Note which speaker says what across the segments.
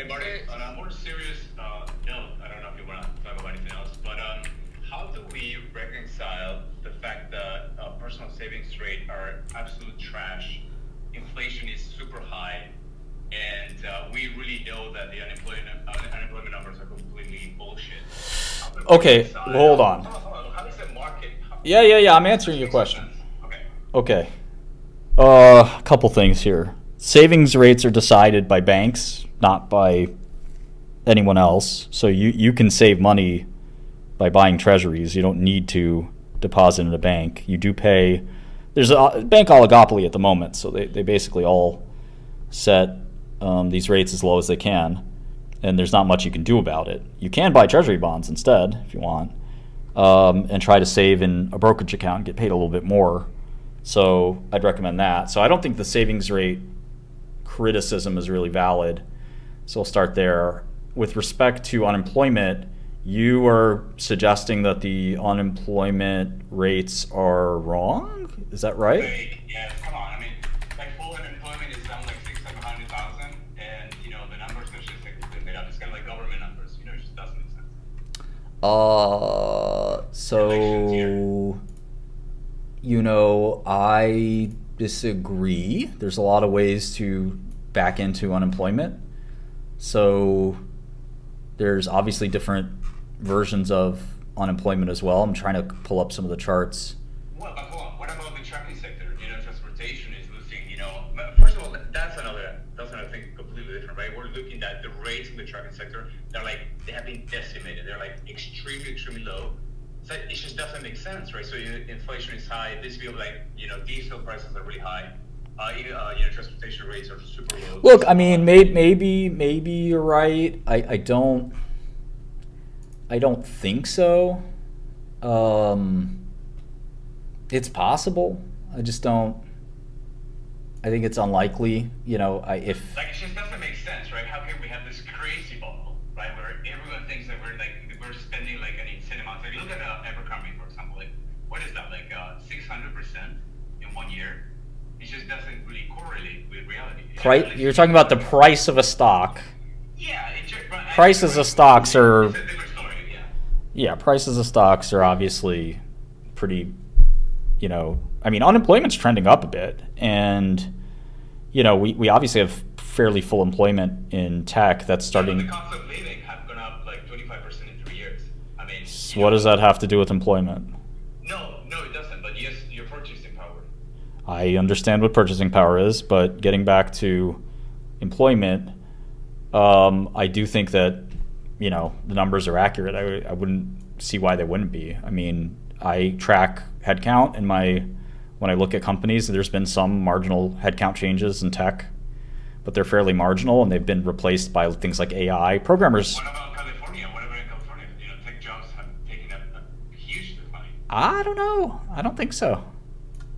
Speaker 1: Hey Marty, on a more serious note, I don't know if you want to talk about anything else, but how do we reconcile the fact that personal savings rate are absolute trash, inflation is super high, and we really know that the unemployment numbers are completely bullshit?
Speaker 2: Okay, hold on.
Speaker 1: How does the market?
Speaker 2: Yeah. I'm answering your question.
Speaker 1: Okay.
Speaker 2: Okay. A couple things here. Savings rates are decided by banks, not by anyone else. So you can save money by buying treasuries. You don't need to deposit in a bank. You do pay. There's a bank oligopoly at the moment, so they basically all set these rates as low as they can, and there's not much you can do about it. You can buy treasury bonds instead if you want, and try to save in a brokerage account and get paid a little bit more. So I'd recommend that. So I don't think the savings rate criticism is really valid. So we'll start there. With respect to unemployment, you are suggesting that the unemployment rates are wrong? Is that right?
Speaker 1: Yeah, come on. I mean, like full unemployment is down like 600,000-700,000, and the numbers are just like completely made up. It's kind of like government numbers. It just doesn't make sense.
Speaker 2: So I disagree. There's a lot of ways to back into unemployment. So there's obviously different versions of unemployment as well. I'm trying to pull up some of the charts.
Speaker 1: Well, but hold on. What about the trucking sector? Transportation is losing. First of all, that's another thing completely different, right? We're looking at the rates in the trucking sector. They have been decimated. They're like extremely low. So it just doesn't make sense, right? So inflation is high. This feels like diesel prices are really high. Transportation rates are super low.
Speaker 2: Look, I mean, maybe you're right. I don't think so. It's possible. I just don't. I think it's unlikely.
Speaker 1: It just doesn't make sense, right? How can we have this crazy bubble, right, where everyone thinks that we're spending like an insane amount? Like look at Abercrombie, for example. Like what is that? Like 600% in 1 year. It just doesn't really correlate with reality.
Speaker 2: You're talking about the price of a stock.
Speaker 1: Yeah.
Speaker 2: Prices of stocks are.
Speaker 1: It's a different story. Yeah.
Speaker 2: Yeah, prices of stocks are obviously pretty. Unemployment's trending up a bit, and we obviously have fairly full employment in tech. That's starting.
Speaker 1: The cost of living have gone up like 25% in 3 years. I mean,
Speaker 2: So what does that have to do with employment?
Speaker 1: No, it doesn't. But yes, your purchasing power.
Speaker 2: I understand what purchasing power is, but getting back to employment, I do think that the numbers are accurate. I wouldn't see why they wouldn't be. I mean, I track headcount when I look at companies. There's been some marginal headcount changes in tech, but they're fairly marginal, and they've been replaced by things like AI programmers.
Speaker 1: What about California? What about in California? Tech jobs have taken a huge decline.
Speaker 2: I don't know. I don't think so.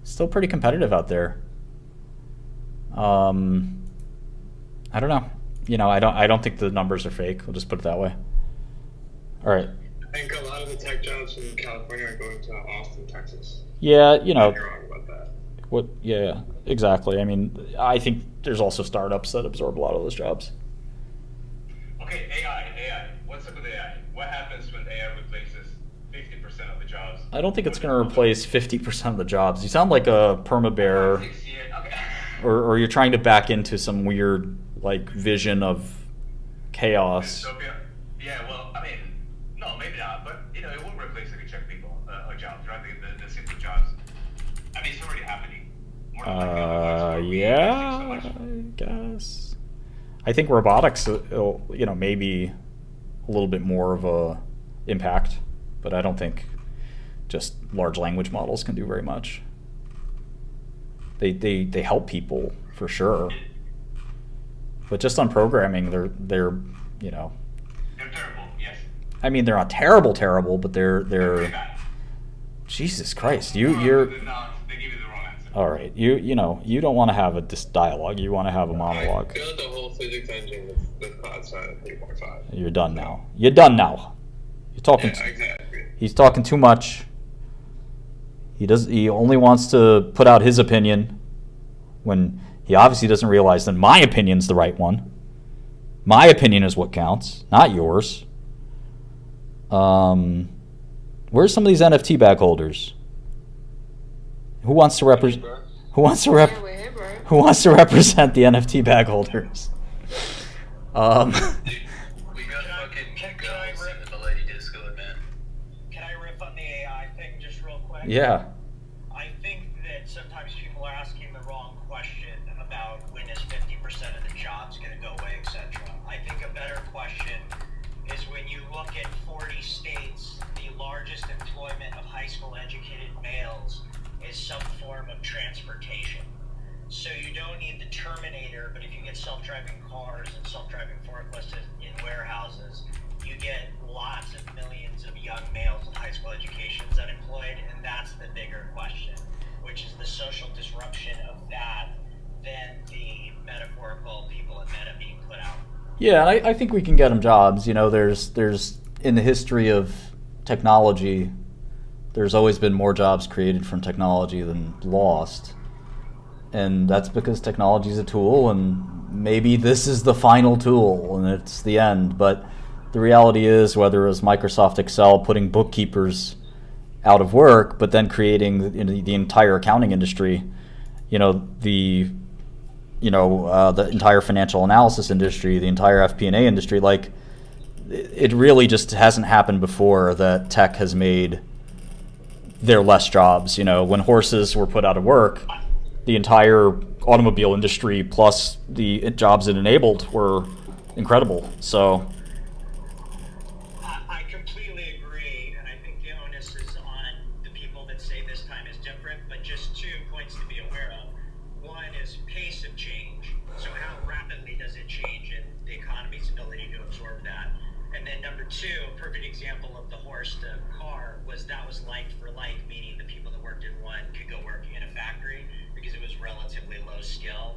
Speaker 2: Still pretty competitive out there. I don't know. I don't think the numbers are fake. We'll just put it that way. All right.
Speaker 3: I think a lot of the tech jobs in California are going to Austin, Texas.
Speaker 2: Yeah,
Speaker 3: You're wrong about that.
Speaker 2: What? Yeah, exactly. I mean, I think there's also startups that absorb a lot of those jobs.
Speaker 1: Okay, AI. What's up with AI? What happens when AI replaces 50% of the jobs?
Speaker 2: I don't think it's going to replace 50% of the jobs. You sound like a perma bear,
Speaker 1: Okay.
Speaker 2: or you're trying to back into some weird vision of chaos.
Speaker 1: Dystopia? Yeah, well, I mean, no, maybe not, but it won't replace like a check people or jobs, right? The simple jobs. I mean, it's already happening. More than likely, otherwise, we're
Speaker 2: Yeah,
Speaker 1: so much.
Speaker 2: I guess. I think robotics, maybe a little bit more of a impact, but I don't think just large language models can do very much. They help people for sure, but just on programming, they're
Speaker 1: They're terrible. Yes.
Speaker 2: I mean, they're not terrible, but
Speaker 1: They're
Speaker 2: they're.
Speaker 1: bad.
Speaker 2: Jesus Christ,
Speaker 1: No,
Speaker 2: you're.
Speaker 1: they give you the wrong answer.
Speaker 2: All right, you don't want to have a dialogue. You want to have a monologue.
Speaker 3: I built the whole physics engine with Cloud Side at 3.5.
Speaker 2: You're done now. You're done now. You're talking.
Speaker 3: Yeah, exactly.
Speaker 2: He's talking too much. He only wants to put out his opinion when he obviously doesn't realize that my opinion's the right one. My opinion is what counts, not yours. Where's some of these NFT bag holders? Who wants to represent? Who wants to Who wants to represent the NFT bag holders?
Speaker 4: We got fucking girls in the lady Discord, man.
Speaker 5: Can I riff on the AI thing just real quick?
Speaker 2: Yeah.
Speaker 5: I think that sometimes people are asking the wrong question about when is 50% of the jobs going to go away, etc. I think a better question is when you look at 40 states, the largest employment of high school educated males is some form of transportation. So you don't need the Terminator, but if you get self-driving cars and self-driving forklifts in warehouses, you get lots of millions of young males with high school educations unemployed, and that's the bigger question, which is the social disruption of that than the metaphorical people at Meta being put out.
Speaker 2: Yeah, and I think we can get them jobs. You know, there's in the history of technology, there's always been more jobs created from technology than lost. And that's because technology is a tool, and maybe this is the final tool and it's the end. But the reality is, whether it was Microsoft Excel putting bookkeepers out of work, but then creating the entire accounting industry, the entire financial analysis industry, the entire FP&A industry, like, it really just hasn't happened before that tech has made there less jobs. When horses were put out of work, the entire automobile industry plus the jobs it enabled were incredible. So
Speaker 5: I completely agree, and I think the onus is on the people that say this time is different, but just 2 points to be aware of. One is pace of change. So how rapidly does it change, and the economy's ability to absorb that. And then number 2, a perfect example of the horse to car was like for like, meaning the people that worked in one could go work in a factory because it was relatively low skill.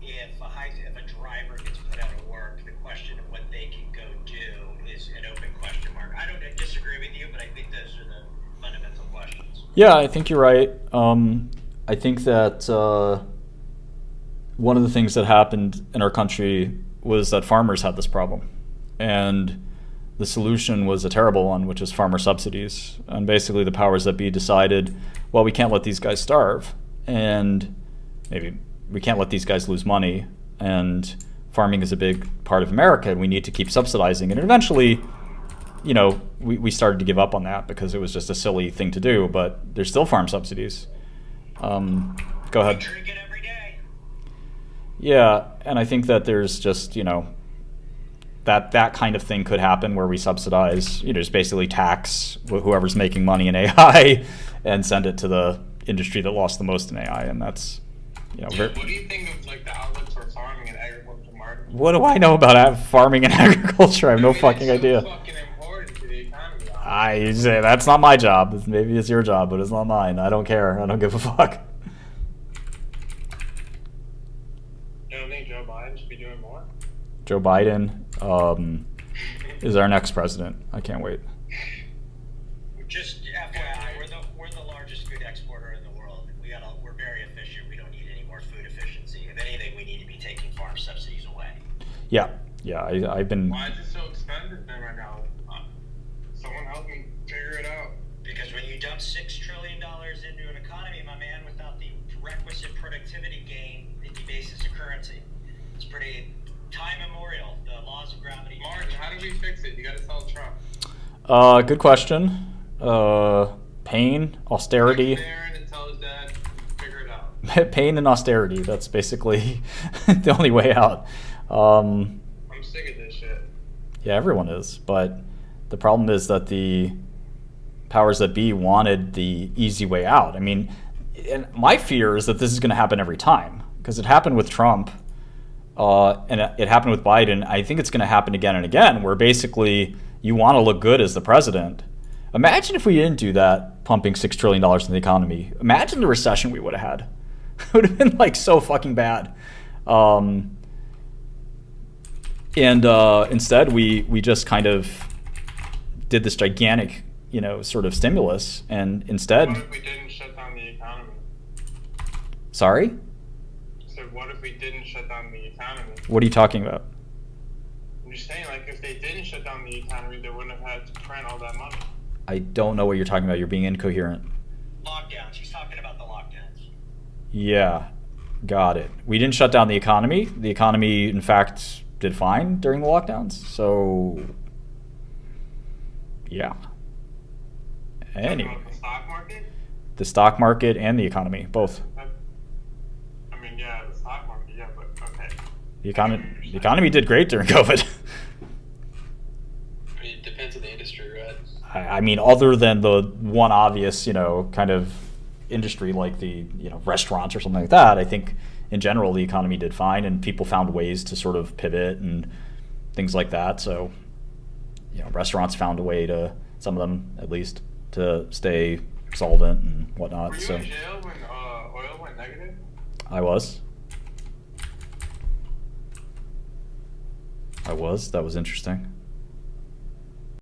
Speaker 5: If a driver gets put out of work, the question of what they can go do is an open question mark. I don't disagree with you, but I think those are the fundamental questions.
Speaker 2: yeah, I think you're right. I think that one of the things that happened in our country was that farmers had this problem, and the solution was a terrible one, which is farmer subsidies. And basically the powers that be decided, well, we can't let these guys starve, and maybe we can't let these guys lose money, and farming is a big part of America, and we need to keep subsidizing it. And eventually, we started to give up on that because it was just a silly thing to do, but there's still farm subsidies. Go ahead.
Speaker 5: Drink it every day.
Speaker 2: Yeah, and I think that there's just, that kind of thing could happen where we subsidize, just basically tax whoever's making money in AI and send it to the industry that lost the most in AI, and that's,
Speaker 3: What do you think of like the outlets for farming and agriculture market?
Speaker 2: What do I know about farming and agriculture? I have no fucking idea.
Speaker 3: It's so fucking important to the economy.
Speaker 2: I say that's not my job. Maybe it's your job, but it's not mine. I don't care. I don't give a fuck.
Speaker 3: You don't think Joe Biden should be doing more?
Speaker 2: Joe Biden is our next president. I can't wait.
Speaker 5: Just FYI, we're the largest food exporter in the world. We're very efficient. We don't need any more food efficiency. If anything, we need to be taking farm subsidies away.
Speaker 2: Yeah. I've been.
Speaker 3: Why is it so expensive then right now? Someone help me figure it out.
Speaker 5: Because when you dump $6 trillion into an economy, my man, without the requisite productivity gain, it debases the currency. It's pretty time immemorial. The laws of gravity.
Speaker 3: Martin, how do we fix it? You gotta tell Trump.
Speaker 2: Good question. Pain, austerity.
Speaker 3: There and tell his dad, figure it out.
Speaker 2: Pain and austerity. That's basically the only way out.
Speaker 3: I'm sick of this shit.
Speaker 2: Yeah, everyone is. But the problem is that the powers that be wanted the easy way out. I mean, and my fear is that this is going to happen every time, because it happened with Trump, and it happened with Biden. I think it's going to happen again and again, where basically you want to look good as the president. Imagine if we didn't do that, pumping $6 trillion in the economy. Imagine the recession we would have had. It would have been like so fucking bad. Instead, we just kind of did this gigantic, sort of stimulus, and instead.
Speaker 3: What if we didn't shut down the economy?
Speaker 2: Sorry?
Speaker 3: So what if we didn't shut down the economy?
Speaker 2: What are you talking about?
Speaker 3: I'm just saying, like, if they didn't shut down the economy, they wouldn't have had to print all that money.
Speaker 2: I don't know what you're talking about. You're being incoherent.
Speaker 5: Lockdowns. He's talking about the lockdowns.
Speaker 2: Yeah, got it. We didn't shut down the economy. The economy, in fact, did fine during the lockdowns. So, yeah. Anyway,
Speaker 3: The stock market?
Speaker 2: the stock market and the economy, both.
Speaker 3: I mean, yeah, the stock market, yeah, but okay.
Speaker 2: The economy did great during COVID.
Speaker 4: I mean, it depends on the industry, right?
Speaker 2: I mean, other than the one obvious, kind of industry like the, restaurants or something like that, I think in general the economy did fine and people found ways to sort of pivot and things like that. So, restaurants found a way to, some of them at least, to stay solvent and whatnot.
Speaker 3: Were you
Speaker 2: So
Speaker 3: in jail when oil went negative?
Speaker 2: I was. That was interesting.